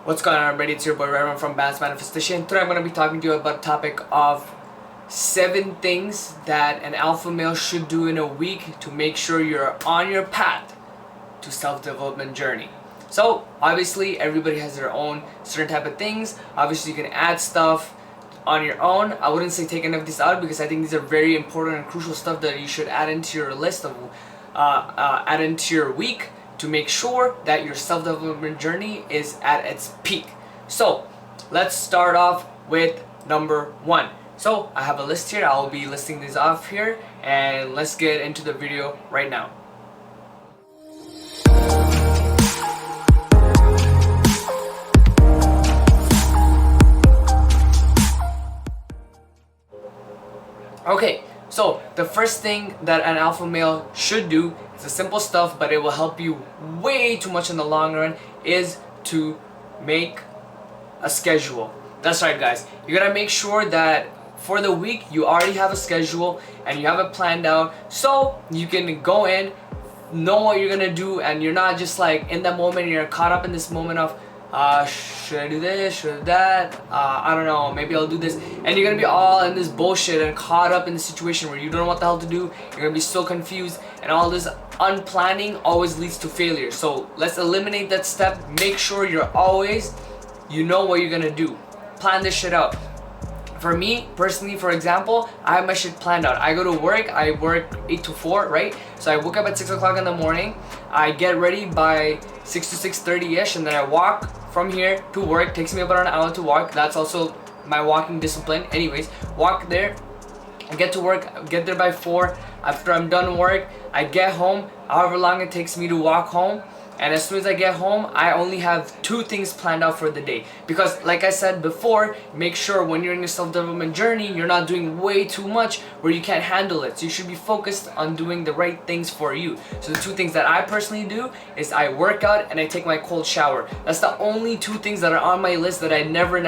What's going on, everybody? It's your boy Ryan from Balanced Manifestation. Today I'm going to be talking to you about the topic of 7 things that an alpha male should do in a week to make sure you're on your path to self-development journey. So obviously everybody has their own certain type of things. Obviously you can add stuff on your own. I wouldn't say take any of this out because I think these are very important and crucial stuff that you should add into your list of add into your week to make sure that your self-development journey is at its peak. So let's start off with number 1. So I have a list here. I'll be listing these off here, and let's get into the video right now. Okay, so the first thing that an alpha male should do, it's the simple stuff, but it will help you way too much in the long run, is to make a schedule. That's right, guys. You gotta make sure that for the week you already have a schedule and you have it planned out, so you can go in, know what you're gonna do, and you're not just like in that moment, you're caught up in this moment of should I do this, should I do that, I don't know, maybe I'll do this, and you're gonna be all in this bullshit and caught up in the situation where you don't know what the hell to do. You're gonna be so confused, and all this unplanning always leads to failure. So let's eliminate that step. Make sure you know what you're gonna do. Plan this shit out. For me personally, for example, I have my shit planned out. I go to work, I work 8 to 4, right? So I wake up at 6 o'clock in the morning, I get ready by 6 to 6:30ish, and then I walk from here to work. Takes me about an hour to walk. That's also my walking discipline. Anyways, walk there, I get to work, get there by 4. After I'm done work, I get home, however long it takes me to walk home. And as soon as I get home, I only have 2 things planned out for the day. Because like I said before, make sure when you're in your self-development journey, you're not doing way too much where you can't handle it. So you should be focused on doing the right things for you. So the 2 things that I personally do is I work out and I take my cold shower. That's the only 2 things that are on my list that I never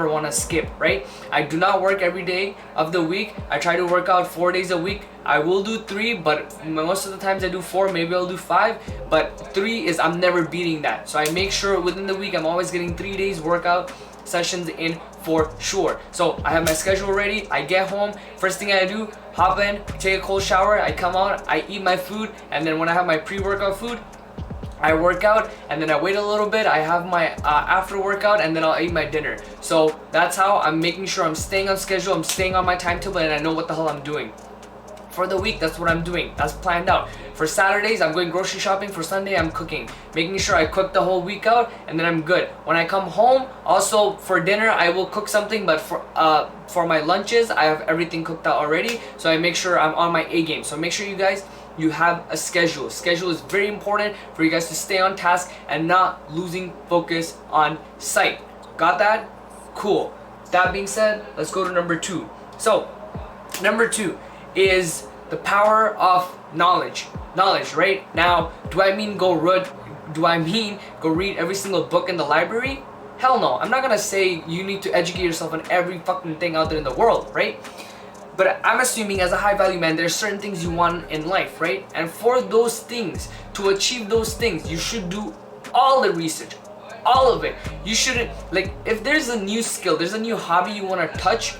want to skip, right? I do not work every day of the week. I try to work out 4 days a week. I will do 3, but most of the times I do 4, maybe I'll do 5, but 3 is, I'm never beating that. So I make sure within the week I'm always getting 3 days workout sessions in for sure. So I have my schedule ready, I get home, first thing I do, hop in, take a cold shower, I come out, I eat my food, and then when I have my pre-workout food, I work out, and then I wait a little bit, I have my after workout, and then I'll eat my dinner. So that's how I'm making sure I'm staying on schedule, I'm staying on my timetable, and I know what the hell I'm doing. For the week, that's what I'm doing. That's planned out. For Saturdays, I'm going grocery shopping. For Sunday, I'm cooking. Making sure I cook the whole week out, and then I'm good. When I come home, also for dinner, I will cook something, but for my lunches, I have everything cooked out already. So I make sure I'm on my A game. So make sure you guys, you have a schedule. Schedule is very important for you guys to stay on task and not losing focus on sight. Got that? Cool. That being said, let's go to number 2. So, number 2 is the power of knowledge. Knowledge, right? Now, do I mean go read every single book in the library? Hell no. I'm not gonna say you need to educate yourself on every fucking thing out there in the world, right? But I'm assuming as a high value man, there's certain things you want in life, right? And for those things, to achieve those things, you should do all the research. All of it. You shouldn't, like, if there's a new skill, there's a new hobby you want to touch,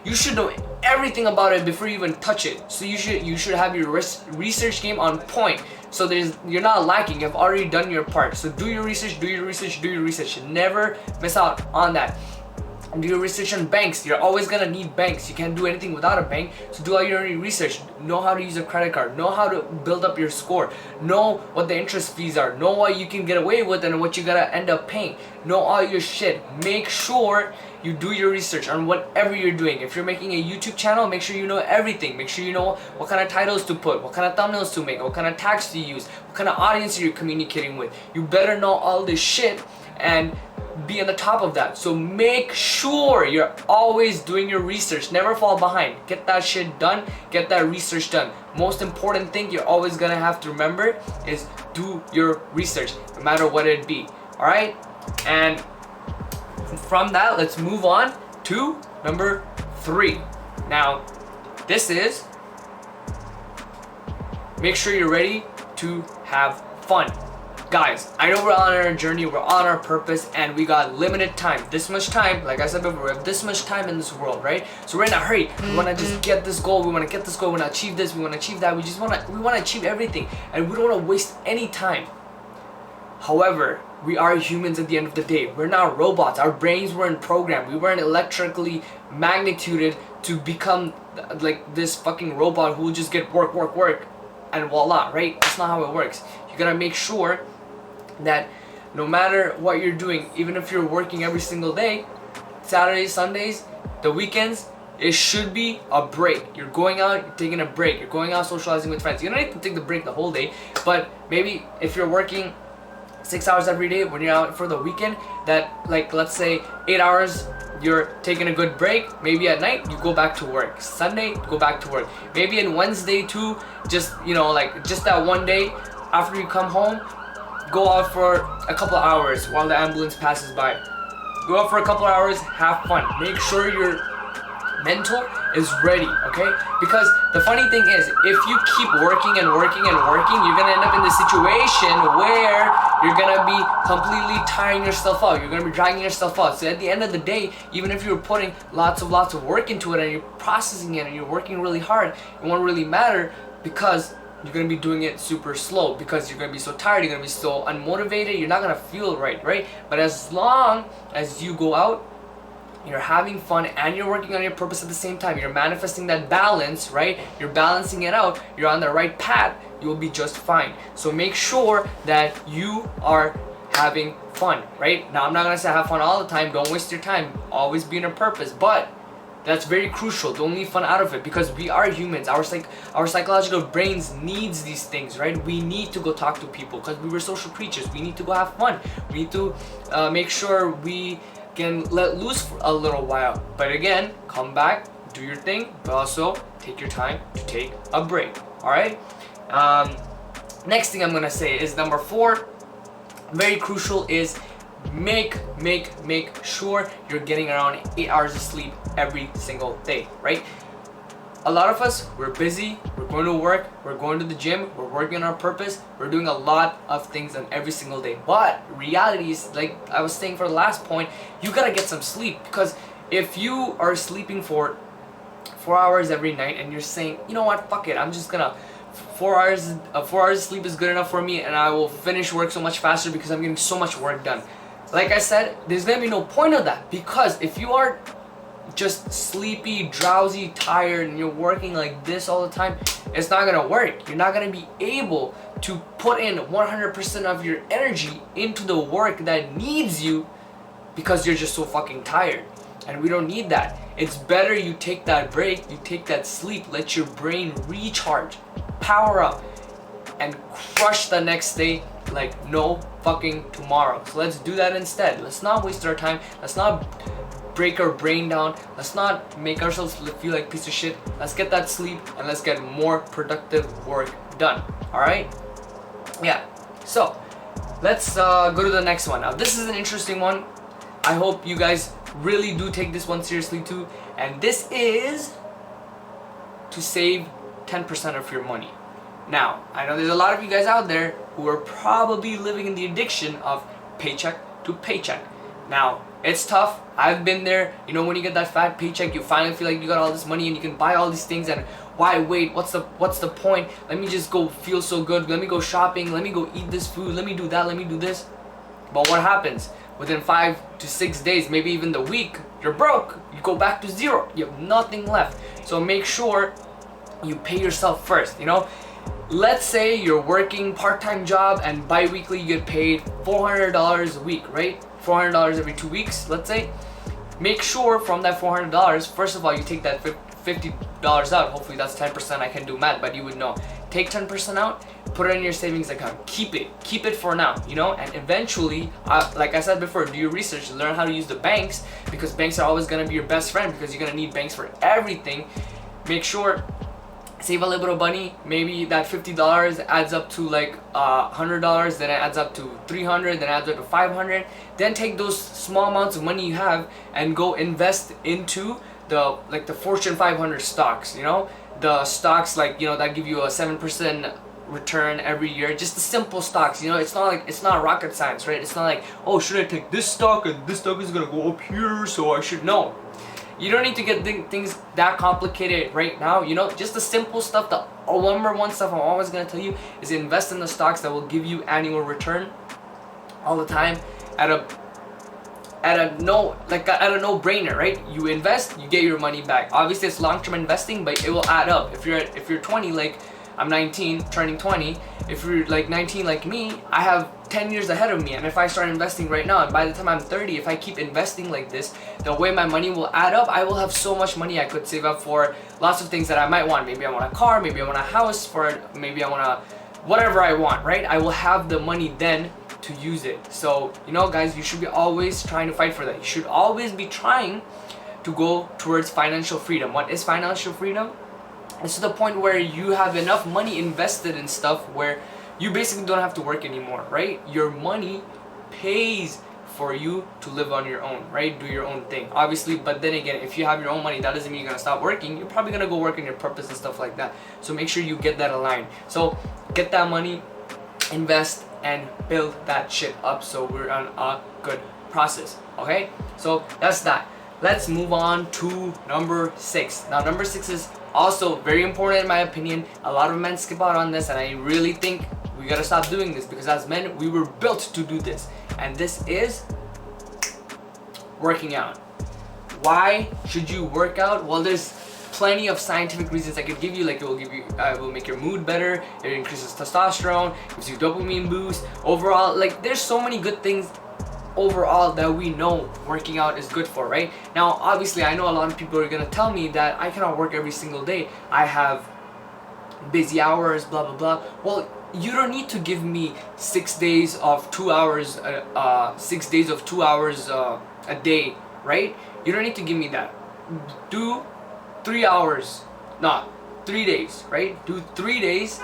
you should know everything about it before you even touch it. So you should have your research game on point. So you're not lacking. You've already done your part. So do your research, do your research, do your research. Never miss out on that. Do your research on banks. You're always gonna need banks. You can't do anything without a bank. So do all your research. Know how to use a credit card. Know how to build up your score. Know what the interest fees are. Know what you can get away with and what you gotta end up paying. Know all your shit. Make sure you do your research on whatever you're doing. If you're making a YouTube channel, make sure you know everything. Make sure you know what kind of titles to put, what kind of thumbnails to make, what kind of tags to use, what kind of audience you're communicating with. You better know all this shit and be on the top of that. So make sure you're always doing your research. Never fall behind. Get that shit done. Get that research done. Most important thing you're always gonna have to remember is do your research, no matter what it be. Alright? And from that, let's move on to number 3. Now, this is make sure you're ready to have fun. Guys, I know we're on our journey, we're on our purpose, and we got limited time. This much time, like I said before, we have this much time in this world, right? So we're in a hurry. We want to just get this goal, we want to get this goal, we want to achieve this, we want to achieve that. We want to achieve everything, and we don't want to waste any time. However, we are humans at the end of the day. We're not robots. Our brains weren't programmed. We weren't electrically magnituded to become like this fucking robot who will just get work, and voila, right? That's not how it works. You gotta make sure that no matter what you're doing, even if you're working every single day, Saturdays, Sundays, the weekends, it should be a break. You're going out, you're taking a break. You're going out socializing with friends. You don't need to take the break the whole day, but maybe if you're working 6 hours every day, when you're out for the weekend, that, like, let's say 8 hours you're taking a good break. Maybe at night you go back to work. Sunday, go back to work. Maybe in Wednesday too, just, you know, like just that one day after you come home, go out for a couple hours while the ambulance passes by. Go out for a couple hours, have fun. Make sure your mental is ready, okay? Because the funny thing is, if you keep working, you're gonna end up in the situation where you're gonna be completely tiring yourself out. You're gonna be dragging yourself out. So at the end of the day, even if you're putting lots of work into it and you're processing it and you're working really hard, it won't really matter because you're gonna be doing it super slow, because you're gonna be so tired, you're gonna be so unmotivated, you're not gonna feel right? But as long as you go out, you're having fun and you're working on your purpose at the same time, you're manifesting that balance, right? You're balancing it out, you're on the right path, you'll be just fine. So make sure that you are having fun, right? Now I'm not gonna say have fun all the time, don't waste your time, always be in a purpose, but that's very crucial. Don't leave fun out of it, because we are humans. Our psychological brains needs these things, right? We need to go talk to people because we were social creatures. We need to go have fun. We need to make sure we can let loose for a little while. But again, come back, do your thing, but also take your time to take a break. All right. Next thing I'm gonna say is number 4. Very crucial is make sure you're getting around 8 hours of sleep every single day, right? A lot of us, we're busy, we're going to work, we're going to the gym, we're working on our purpose, we're doing a lot of things on every single day. But reality is, like I was saying for the last point, you gotta get some sleep, because if you are sleeping for 4 hours every night and you're saying, you know what, fuck it, I'm just gonna 4 hours of sleep is good enough for me and I will finish work so much faster because I'm getting so much work done. Like I said, there's gonna be no point of that, because if you are just sleepy, drowsy, tired, and you're working like this all the time, it's not gonna work. You're not gonna be able to put in 100% of your energy into the work that needs you, because you're just so fucking tired. And we don't need that. It's better you take that break, you take that sleep, let your brain recharge, power up, and crush the next day like no fucking tomorrow. So let's do that instead. Let's not waste our time. Let's not break our brain down. Let's not make ourselves feel like piece of shit. Let's get that sleep and let's get more productive work done. All right? Yeah. So let's go to the next one. Now this is an interesting one. I hope you guys really do take this one seriously too. And this is to save 10% of your money. Now, I know there's a lot of you guys out there who are probably living in the addiction of paycheck to paycheck. Now, it's tough. I've been there. You know, when you get that fat paycheck, you finally feel like you got all this money and you can buy all these things, and why wait? What's the point? Let me just go feel so good. Let me go shopping. Let me go eat this food. Let me do that. Let me do this. But what happens? Within 5 to 6 days, maybe even the week, you're broke. You go back to zero. You have nothing left. So make sure you pay yourself first, you know? Let's say you're working part-time job and bi-weekly you get paid $400 a week, right? $400 every 2 weeks, let's say. Make sure from that $400, first of all, you take that $50 out. Hopefully that's 10%. I can do math, but you would know. Take 10% out, put it in your savings account. Keep it for now, you know? And eventually, like I said before, do your research, learn how to use the banks, because banks are always gonna be your best friend, because you're gonna need banks for everything. Make sure save a little bit of money. Maybe that $50 adds up to like $100, then it adds up to $300, then it adds up to $500. Then take those small amounts of money you have and go invest into the Fortune 500 stocks, you know, the stocks, like, you know, that give you a 7% return every year. Just the simple stocks, you know, it's not rocket science, right? It's not like, oh, should I take this stock and this stock is gonna go up here, so I should know. You don't need to get things that complicated right now, you know. Just the simple stuff. The number one stuff I'm always gonna tell you is invest in the stocks that will give you annual return all the time at a no-brainer, right? You invest, you get your money back. Obviously it's long-term investing, but it will add up. If you're 20, like I'm 19, turning 20, if you're like 19 like me, I have 10 years ahead of me. And if I start investing right now, and by the time I'm 30, if I keep investing like this, the way my money will add up, I will have so much money I could save up for lots of things that I might want. Maybe I want a car, maybe I want a house, maybe I want a whatever I want, right? I will have the money then to use it. So, you know, guys, you should be always trying to fight for that. You should always be trying to go towards financial freedom. What is financial freedom? It's to the point where you have enough money invested in stuff where you basically don't have to work anymore, right? Your money pays for you to live on your own, right? Do your own thing, obviously. But then again, if you have your own money, that doesn't mean you're gonna stop working. You're probably gonna go work on your purpose and stuff like that. So make sure you get that aligned. So get that money, invest, and build that shit up so we're on a good process. Okay, so that's that. Let's move on to number 6. Now number 6 is also very important in my opinion. A lot of men skip out on this, and I really think we gotta stop doing this, because as men we were built to do this, and this is working out. Why should you work out? Well, there's plenty of scientific reasons I could give you. Like it will make your mood better, it increases testosterone, gives you dopamine boost. Overall, like there's so many good things overall that we know working out is good for, right? Now obviously I know a lot of people are gonna tell me that I cannot work every single day, I have busy hours, blah blah blah. Well, you don't need to give me 6 days of 2 hours a day, right? You don't need to give me that. Do 3 hours, not 3 days, right? Do 3 days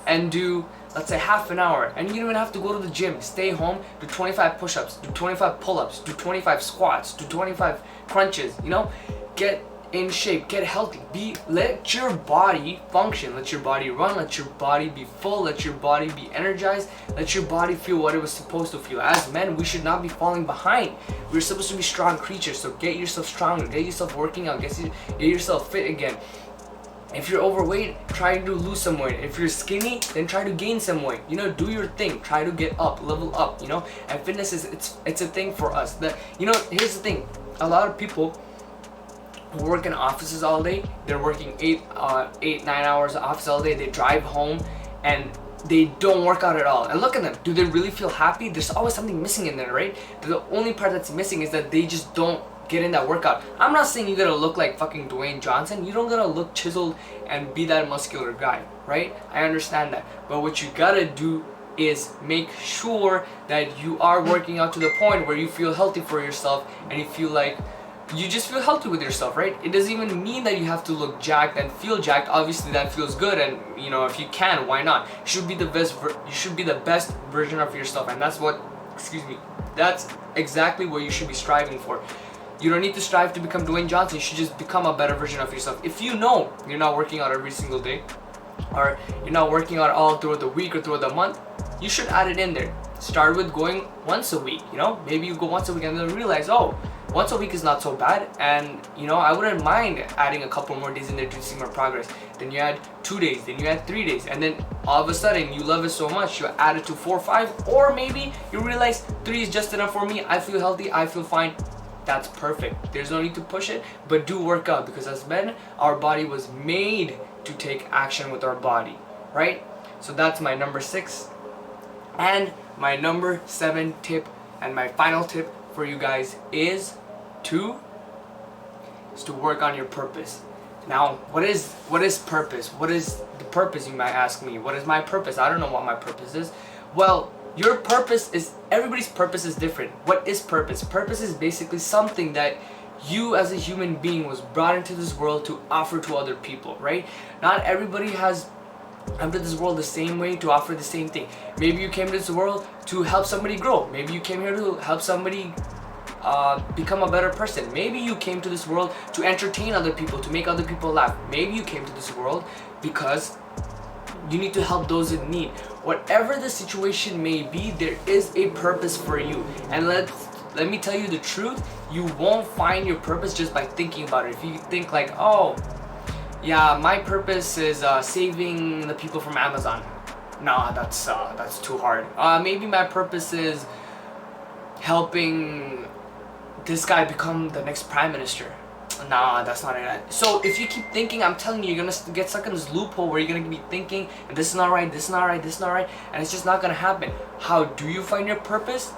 and do, let's say, half an hour, and you don't even have to go to the gym. Stay home, do 25 push-ups, do 25 pull-ups, do 25 squats, do 25 crunches, you know? Get in shape, get healthy, let your body function, let your body run, let your body be full, let your body be energized, let your body feel what it was supposed to feel. As men, we should not be falling behind. We're supposed to be strong creatures, so get yourself stronger, get yourself working out, get yourself fit again. If you're overweight, try to lose some weight. If you're skinny, then try to gain some weight. You know, do your thing. Try to get up, level up, you know? And fitness is, it's a thing for us. You know, here's the thing. A lot of people who work in offices all day, they're working 8-9 hours of office all day, they drive home and they don't work out at all. And look at them. Do they really feel happy? There's always something missing in there, right? The only part that's missing is that they just don't get in that workout. I'm not saying you gotta look like fucking Dwayne Johnson. You don't gotta look chiseled and be that muscular guy, right? I understand that. But what you gotta do is make sure that you are working out to the point where you feel healthy for yourself and you feel like you just feel healthy with yourself, right? It doesn't even mean that you have to look jacked and feel jacked. Obviously that feels good, and you know, if you can, why not? You should be the best version of yourself, and that's what, that's exactly what you should be striving for. You don't need to strive to become Dwayne Johnson. You should just become a better version of yourself. If you know you're not working out every single day, or you're not working out all throughout the week or throughout the month, you should add it in there. Start with going once a week, you know? Maybe you go once a week and then realize, oh, once a week is not so bad, and you know, I wouldn't mind adding a couple more days in there to see more progress. Then you add 2 days, then you add 3 days, and then all of a sudden you love it so much you add it to 4 or 5, or maybe you realize 3 is just enough for me. I feel healthy, I feel fine. That's perfect. There's no need to push it, but do work out, because as men, our body was made to take action with our body, right? So that's my number 6. And my number 7 tip, and my final tip for you guys is to work on your purpose. Now, what is purpose? What is the purpose, you might ask me? What is my purpose? I don't know what my purpose is. Well, your purpose is, everybody's purpose is different. What is purpose? Purpose is basically something that you as a human being was brought into this world to offer to other people, right? Not everybody has come to this world the same way to offer the same thing. Maybe you came to this world to help somebody grow. Maybe you came here to help somebody become a better person. Maybe you came to this world to entertain other people, to make other people laugh. Maybe you came to this world because You need to help those in need. Whatever the situation may be, there is a purpose for you. And let me tell you the truth, you won't find your purpose just by thinking about it. If you think like, oh, yeah, my purpose is saving the people from Amazon. Nah, that's too hard. Maybe my purpose is helping this guy become the next prime minister. Nah, that's not it. So if you keep thinking, I'm telling you, you're gonna get stuck in this loophole where you're gonna be thinking, and this is not right, this is not right, this is not right, and it's just not gonna happen. How do you find your purpose?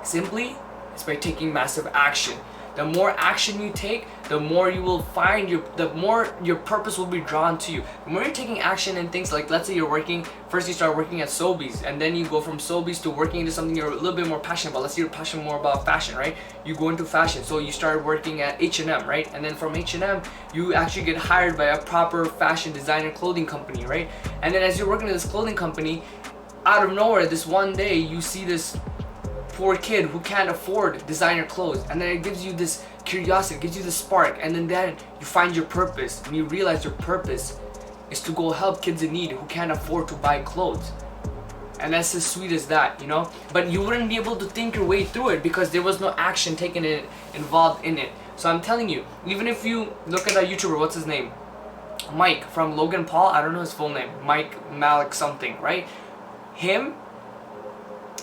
Simply, it's by taking massive action. The more action you take, the more you will find the more your purpose will be drawn to you. The more you're taking action in things like, let's say you're working, first you start working at Sobeys, and then you go from Sobeys to working into something you're a little bit more passionate about. Let's say you're passionate more about fashion, right? You go into fashion, so you start working at H&M, right? And then from H&M, you actually get hired by a proper fashion designer clothing company, right? And then as you're working at this clothing company, out of nowhere, this one day, you see this poor kid who can't afford designer clothes, and then it gives you this curiosity, it gives you the spark, and then you find your purpose, and you realize your purpose is to go help kids in need who can't afford to buy clothes. And that's as sweet as that, you know? But you wouldn't be able to think your way through it because there was no action taken involved in it. So I'm telling you, even if you look at that YouTuber, what's his name? Mike from Logan Paul, I don't know his full name, Mike Malik something, right? Him,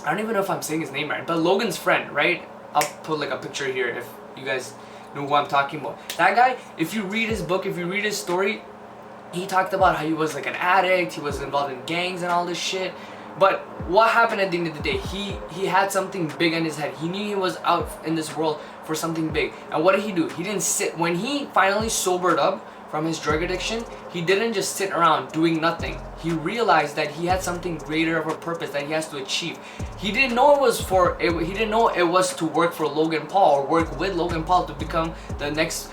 I don't even know if I'm saying his name right, but Logan's friend, right? I'll put like a picture here if you guys know who I'm talking about. That guy, if you read his book, if you read his story, he talked about how he was like an addict, he was involved in gangs and all this shit. But what happened at the end of the day? He had something big on his head. He knew he was out in this world for something big. And what did he do? He didn't sit. When he finally sobered up from his drug addiction, he didn't just sit around doing nothing. He realized that he had something greater of a purpose that he has to achieve. He didn't know it was he didn't know it was to work for Logan Paul or work with Logan Paul to become the next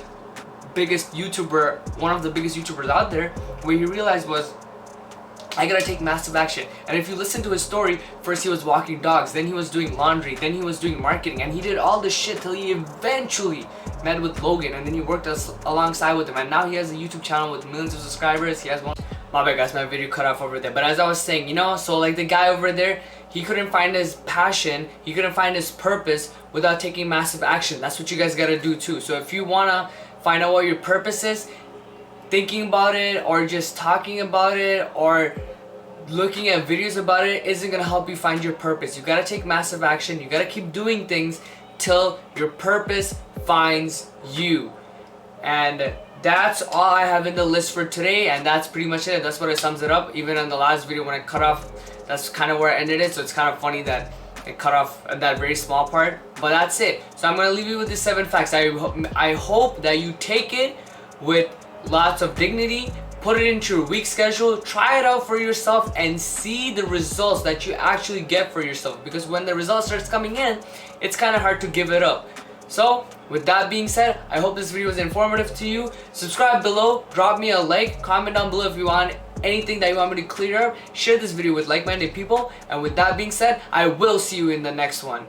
biggest YouTuber, one of the biggest YouTubers out there. What he realized was, I gotta take massive action. And if you listen to his story, first he was walking dogs, then he was doing laundry, then he was doing marketing, and he did all this shit till he eventually met with Logan, and then he worked alongside with him, and now he has a YouTube channel with millions of subscribers. He has one. My bad guys, my video cut off over there. But as I was saying, you know, so like the guy over there, he couldn't find his passion, he couldn't find his purpose without taking massive action. That's what you guys gotta do too. So if you wanna find out what your purpose is, thinking about it or just talking about it or looking at videos about it isn't gonna help you find your purpose. You gotta take massive action. You gotta keep doing things till your purpose finds you. And that's all I have in the list for today, and that's pretty much it. That's what it sums it up. Even in the last video when I cut off, that's kind of where I ended it, so it's kind of funny that it cut off at that very small part, but that's it. So I'm gonna leave you with the 7 facts. I hope that you take it with lots of dignity, put it into your week schedule, try it out for yourself, and see the results that you actually get for yourself, because when the results starts coming in, it's kind of hard to give it up. So with that being said, I hope this video was informative to you. Subscribe below, drop me a like, comment down below if you want anything that you want me to clear up, share this video with like-minded people, and with that being said, I will see you in the next one.